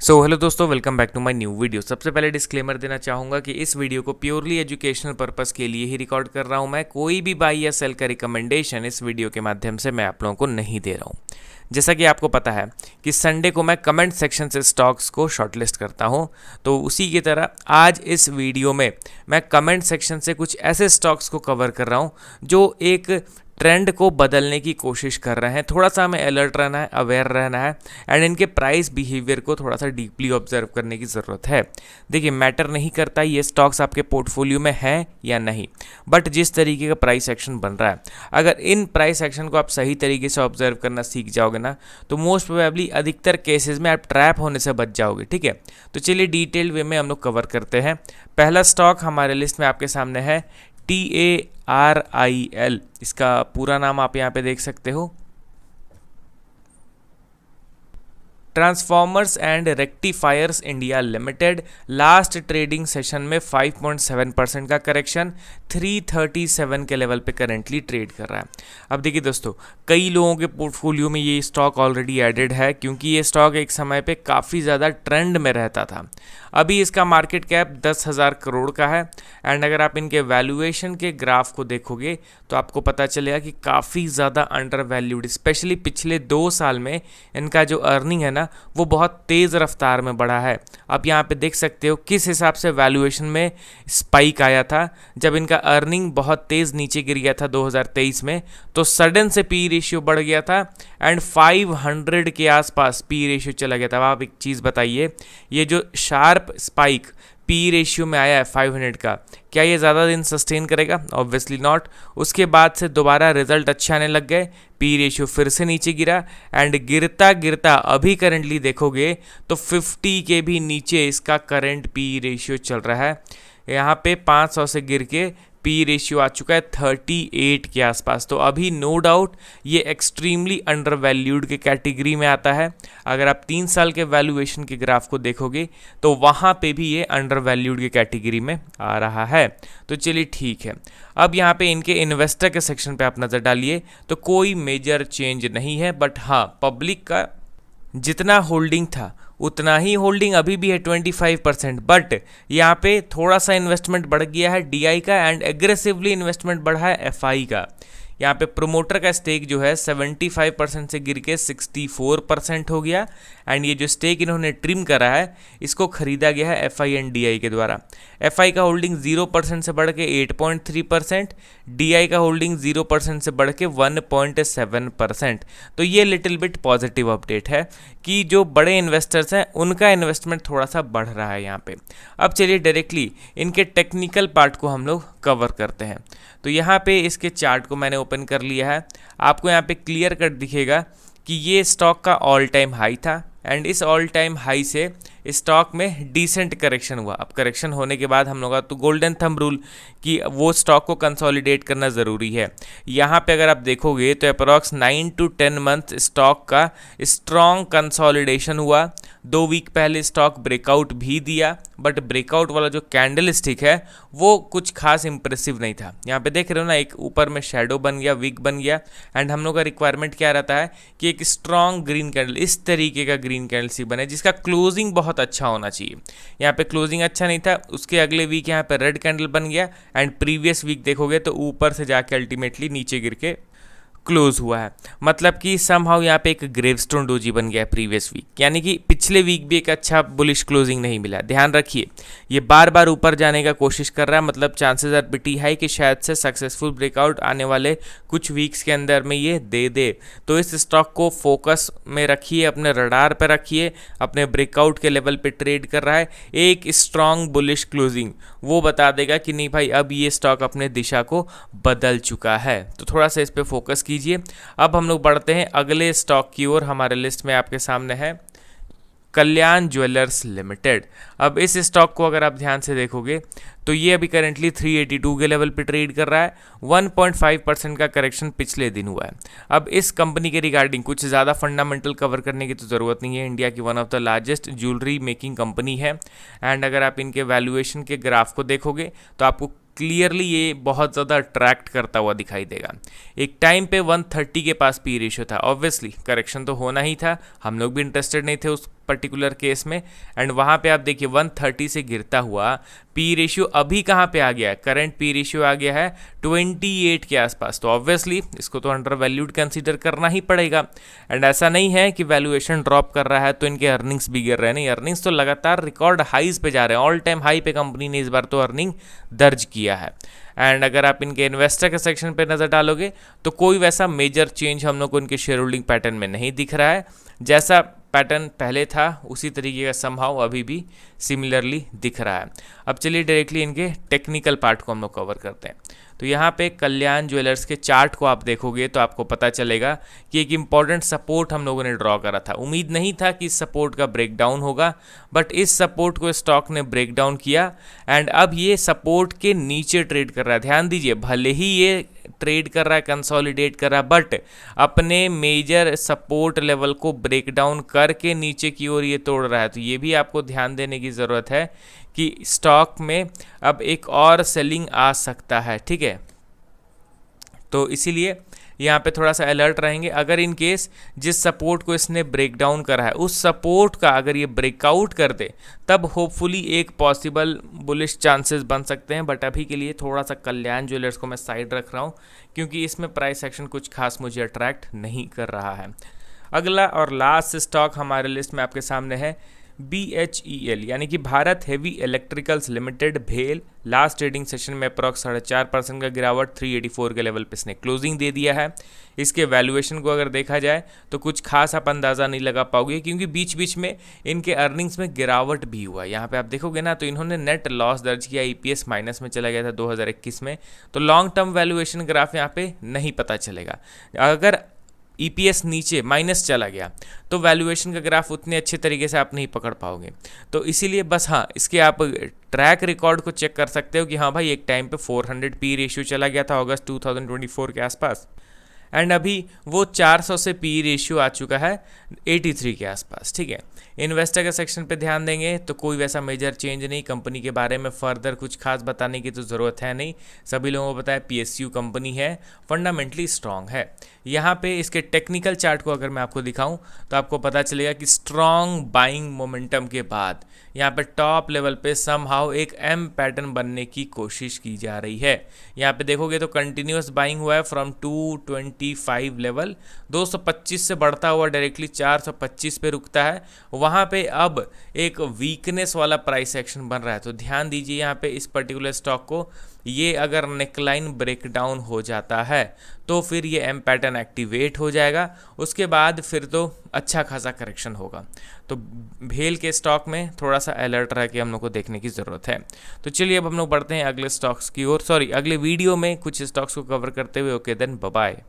सो hello दोस्तों, welcome back to my new video. सबसे पहले डिस्क्लेमर देना चाहूँगा कि इस वीडियो को प्योरली एजुकेशनल पर्पस के लिए ही रिकॉर्ड कर रहा हूँ। मैं कोई भी बाई या सेल का रिकमेंडेशन इस वीडियो के माध्यम से मैं आप लोगों को नहीं दे रहा हूँ। जैसा कि आपको पता है कि संडे को मैं कमेंट सेक्शन से स्टॉक्स को शॉर्टलिस्ट करता हूँ, तो उसी की तरह आज इस वीडियो में मैं कमेंट सेक्शन से कुछ ऐसे स्टॉक्स को कवर कर रहा हूँ जो एक ट्रेंड को बदलने की कोशिश कर रहे हैं। थोड़ा सा हमें अलर्ट रहना है, अवेयर रहना है एंड इनके प्राइस बिहेवियर को थोड़ा सा डीपली ऑब्जर्व करने की ज़रूरत है। देखिए, मैटर नहीं करता ये स्टॉक्स आपके पोर्टफोलियो में हैं या नहीं, बट जिस तरीके का प्राइस एक्शन बन रहा है, अगर इन प्राइस एक्शन को आप सही तरीके से ऑब्जर्व करना सीख जाओगे ना, तो मोस्ट प्रोबेबली अधिकतर केसेस में आप ट्रैप होने से बच जाओगे। ठीक है, तो चलिए डिटेल्ड वे में हम लोग कवर करते हैं। पहला स्टॉक हमारे लिस्ट में आपके सामने है TARIL। इसका पूरा नाम आप यहाँ पे देख सकते हो, transformers and rectifiers India limited. Last trading session में 5.7% का करेक्शन 337 के लेवल पे करेंटली ट्रेड कर रहा है। अब देखिए दोस्तों, कई लोगों के पोर्टफोलियो में ये स्टॉक ऑलरेडी एडेड है, क्योंकि ये स्टॉक एक समय पे काफ़ी ज़्यादा ट्रेंड में रहता था। अभी इसका मार्केट कैप 10,000 करोड़ का है एंड अगर आप इनके वैल्यूएशन के ग्राफ को देखोगे तो आपको पता चलेगा कि काफ़ी ज़्यादा अंडर वैल्यूड, स्पेशली पिछले 2 साल में इनका जो अर्निंग है ना, वो बहुत तेज़ रफ्तार में बढ़ा है। आप यहाँ पे देख सकते हो किस हिसाब से वैल्यूएशन में स्पाइक आया था। जब इनका अर्निंग बहुत तेज़ नीचे गिर गया था 2023 में, तो सडन से पी रेशियो बढ़ गया था एंड 500 के आसपास पी रेशियो चला गया था। अब आप एक चीज़ बताइए, ये जो शार्प स्पाइक पी रेशियो में आया है 500 का, क्या ये ज़्यादा दिन सस्टेन करेगा? Obviously not. उसके बाद से दोबारा रिजल्ट अच्छे आने लग गए, पी रेशियो फिर से नीचे गिरा एंड गिरता गिरता अभी करंटली देखोगे तो 50 के भी नीचे इसका करंट पी रेशियो चल रहा है। यहाँ पे 500 से गिर के पी रेशियो आ चुका है 38 के आसपास। तो अभी नो डाउट ये एक्सट्रीमली अंडर वैल्यूड के कैटेगरी में आता है। अगर आप 3 साल के वैल्यूएशन के ग्राफ को देखोगे तो वहाँ पे भी ये अंडर वैल्यूड के कैटेगरी में आ रहा है। तो चलिए ठीक है, अब यहाँ पे इनके इन्वेस्टर के सेक्शन पे आप नज़र डालिए तो कोई मेजर चेंज नहीं है, बट हाँ, पब्लिक का जितना होल्डिंग था उतना ही होल्डिंग अभी भी है 25%, बट यहाँ पे थोड़ा सा इन्वेस्टमेंट बढ़ गया है DI का एंड एग्रेसिवली इन्वेस्टमेंट बढ़ा है FI का। यहाँ पे प्रोमोटर का स्टेक जो है 75% से गिर के 64% हो गया एंड ये जो स्टेक इन्होंने ट्रिम करा है इसको खरीदा गया है FI एंड DI के द्वारा। FI का होल्डिंग 0% से बढ़ के 8.3%, DI का होल्डिंग 0% से बढ़ के 1.7%। तो ये लिटिल बिट पॉजिटिव अपडेट है कि जो बड़े इन्वेस्टर्स हैं उनका इन्वेस्टमेंट थोड़ा सा बढ़ रहा है यहाँ पे। अब चलिए डायरेक्टली इनके टेक्निकल पार्ट को हम लोग कवर करते हैं। तो यहाँ पे इसके चार्ट को मैंने ओपन कर लिया है। आपको यहाँ पे क्लियर कट दिखेगा कि ये स्टॉक का ऑल टाइम हाई था एंड इस ऑल टाइम हाई से स्टॉक में डिसेंट करेक्शन हुआ। अब करेक्शन होने के बाद हम लोग का तो गोल्डन थंब रूल कि वो स्टॉक को कंसोलिडेट करना ज़रूरी है। यहाँ पे अगर आप देखोगे तो अप्रॉक्स 9 to 10 मंथ स्टॉक का स्ट्रॉन्ग कंसोलिडेशन हुआ। 2 वीक पहले स्टॉक ब्रेकआउट भी दिया, बट ब्रेकआउट वाला जो कैंडल स्टिक है वो कुछ खास इंप्रेसिव नहीं था। यहाँ पे देख रहे हो ना, एक ऊपर में शेडो बन गया, वीक बन गया एंड हम लोग का रिक्वायरमेंट क्या रहता है कि एक स्ट्रॉन्ग ग्रीन कैंडल, इस तरीके का ग्रीन कैंडल स्टिक बने जिसका क्लोजिंग बहुत अच्छा होना चाहिए। यहाँ पे क्लोजिंग अच्छा नहीं था। उसके अगले वीक यहाँ पे रेड कैंडल बन गया एंड प्रीवियस वीक देखोगे तो ऊपर से जाके अल्टीमेटली नीचे गिर के क्लोज हुआ है। मतलब कि समहाउ यहाँ पे एक ग्रेवस्टोन डोजी बन गया प्रीवियस वीक, यानी कि पिछले वीक भी एक अच्छा बुलिश क्लोजिंग नहीं मिला। ध्यान रखिए, ये बार बार ऊपर जाने का कोशिश कर रहा है, मतलब चांसेस आर प्रीटी हाई कि शायद से सक्सेसफुल ब्रेकआउट आने वाले कुछ वीक्स के अंदर में ये दे दे। तो इस स्टॉक को फोकस में रखिए, अपने रडार पर रखिए। अपने ब्रेकआउट के लेवल पे ट्रेड कर रहा है, एक स्ट्रॉन्ग बुलिश क्लोजिंग वो बता देगा कि नहीं भाई, अब ये स्टॉक अपने दिशा को बदल चुका है। तो थोड़ा सा इस पर फोकस कीजिए। अब हम लोग बढ़ते हैं अगले स्टॉक की ओर। हमारे लिस्ट में आपके सामने है कल्याण ज्वेलर्स लिमिटेड। अब इस स्टॉक को अगर आप ध्यान से देखोगे तो ये अभी करेंटली 382 के लेवल पे ट्रेड कर रहा है। 1.5% का करेक्शन पिछले दिन हुआ है। अब इस कंपनी के रिगार्डिंग कुछ ज़्यादा फंडामेंटल कवर करने की तो ज़रूरत नहीं है। इंडिया की one of the largest jewellery making company है एंड अगर आप इनके वैल्यूएशन के ग्राफ को देखोगे तो आपको क्लियरली ये बहुत ज़्यादा अट्रैक्ट करता हुआ दिखाई देगा। एक टाइम पे 130 के पास पी रेशियो था। ऑब्वियसली करेक्शन तो होना ही था, हम लोग भी इंटरेस्टेड नहीं थे उस पर्टिकुलर केस में, एंड वहाँ पे आप देखिए 130 से गिरता हुआ पी रेशियो अभी कहाँ पे आ गया है, करंट पी रेशियो आ गया है 28 के आसपास। तो ऑब्वियसली इसको तो अंडर वैल्यूड कंसीडर करना ही पड़ेगा। एंड ऐसा नहीं है कि वैल्यूएशन ड्रॉप कर रहा है तो इनके अर्निंग्स भी गिर रहे हैं, नहीं, अर्निंग्स तो लगातार रिकॉर्ड हाईज पे जा रहे हैं, ऑल टाइम हाई पे कंपनी ने इस बार तो अर्निंग दर्ज किया है। एंड अगर आप इनके इन्वेस्टर के सेक्शन पे नज़र डालोगे तो कोई वैसा मेजर चेंज हम लोग को इनके शेयर होल्डिंग पैटर्न में नहीं दिख रहा है, जैसा पैटर्न पहले था उसी तरीके का समहाउ अभी भी सिमिलरली दिख रहा है। अब चलिए डायरेक्टली इनके टेक्निकल पार्ट को हम लोग कवर करते हैं। तो यहाँ पे कल्याण ज्वेलर्स के चार्ट को आप देखोगे तो आपको पता चलेगा कि एक इम्पॉर्टेंट सपोर्ट हम लोगों ने ड्रॉ करा था। उम्मीद नहीं था कि इस सपोर्ट का ब्रेकडाउन होगा, बट इस सपोर्ट को स्टॉक ने ब्रेकडाउन किया एंड अब ये सपोर्ट के नीचे ट्रेड कर रहा है। ध्यान दीजिए, भले ही ये ट्रेड कर रहा है, कंसोलिडेट कर रहा है, बट अपने मेजर सपोर्ट लेवल को ब्रेकडाउन करके नीचे की ओर ये तोड़ रहा है। तो ये भी आपको ध्यान देने की ज़रूरत है कि स्टॉक में अब एक और सेलिंग आ सकता है, ठीक है। तो इसीलिए यहाँ पे थोड़ा सा अलर्ट रहेंगे। अगर इन केस जिस सपोर्ट को इसने ब्रेक डाउन करा है उस सपोर्ट का अगर ये ब्रेकआउट कर दे तब होपफुली एक पॉसिबल बुलिश चांसेस बन सकते हैं, बट अभी के लिए थोड़ा सा कल्याण ज्वेलर्स को मैं साइड रख रहा हूँ क्योंकि इसमें प्राइस एक्शन कुछ खास मुझे अट्रैक्ट नहीं कर रहा है। अगला और लास्ट स्टॉक हमारे लिस्ट में आपके सामने है BHEL यानी कि भारत हेवी इलेक्ट्रिकल्स लिमिटेड भेल। लास्ट ट्रेडिंग सेशन में अप्रॉक्स 4.5% का गिरावट 384 के लेवल पे इसने क्लोजिंग दे दिया है। इसके वैल्यूएशन को अगर देखा जाए तो कुछ खास आप अंदाज़ा नहीं लगा पाओगे क्योंकि बीच बीच में इनके अर्निंग्स में गिरावट भी हुआ। यहाँ पे आप देखोगे ना तो इन्होंने नेट लॉस दर्ज किया, EPS माइनस में चला गया था 2021 में। तो लॉन्ग टर्म वैल्यूएशन ग्राफ यहाँ पे नहीं पता चलेगा। अगर EPS नीचे माइनस चला गया तो वैल्यूएशन का ग्राफ उतने अच्छे तरीके से आप नहीं पकड़ पाओगे। तो इसीलिए बस हाँ, इसके आप ट्रैक रिकॉर्ड को चेक कर सकते हो कि हाँ भाई एक टाइम पे 400 पी रेशियो चला गया था अगस्त 2024 के आसपास, एंड अभी वो 400 से पी रेशियो आ चुका है 83 के आसपास, ठीक है। इन्वेस्टर के सेक्शन पे ध्यान देंगे तो कोई वैसा मेजर चेंज नहीं, कंपनी के बारे में फर्दर कुछ खास बताने की तो ज़रूरत है नहीं, सभी लोगों को पता है PSU कंपनी है, फंडामेंटली स्ट्रांग है। यहाँ पे इसके टेक्निकल चार्ट को अगर मैं आपको दिखाऊं तो आपको पता चलेगा कि स्ट्रांग बाइंग मोमेंटम के बाद यहाँ पे टॉप लेवल पे समहाउ एक M पैटर्न बनने की कोशिश की जा रही है। यहाँ पे देखोगे तो कंटिन्यूस बाइंग हुआ है फ्रॉम 225 लेवल, 225 से बढ़ता हुआ डायरेक्टली 425 पे रुकता है। वहाँ पे अब एक वीकनेस वाला प्राइस एक्शन बन रहा है। तो ध्यान दीजिए यहाँ पे इस पर्टिकुलर स्टॉक को, ये अगर नेकलाइन ब्रेकडाउन हो जाता है तो फिर ये M पैटर्न एक्टिवेट हो जाएगा, उसके बाद फिर तो अच्छा खासा करेक्शन होगा। तो भेल के स्टॉक में थोड़ा सा अलर्ट रह के हम लोग को देखने की ज़रूरत है। तो चलिए अब हम लोग बढ़ते हैं अगले स्टॉक्स की ओर, अगले वीडियो में कुछ स्टॉक्स को कवर करते हुए। Okay then, bye bye.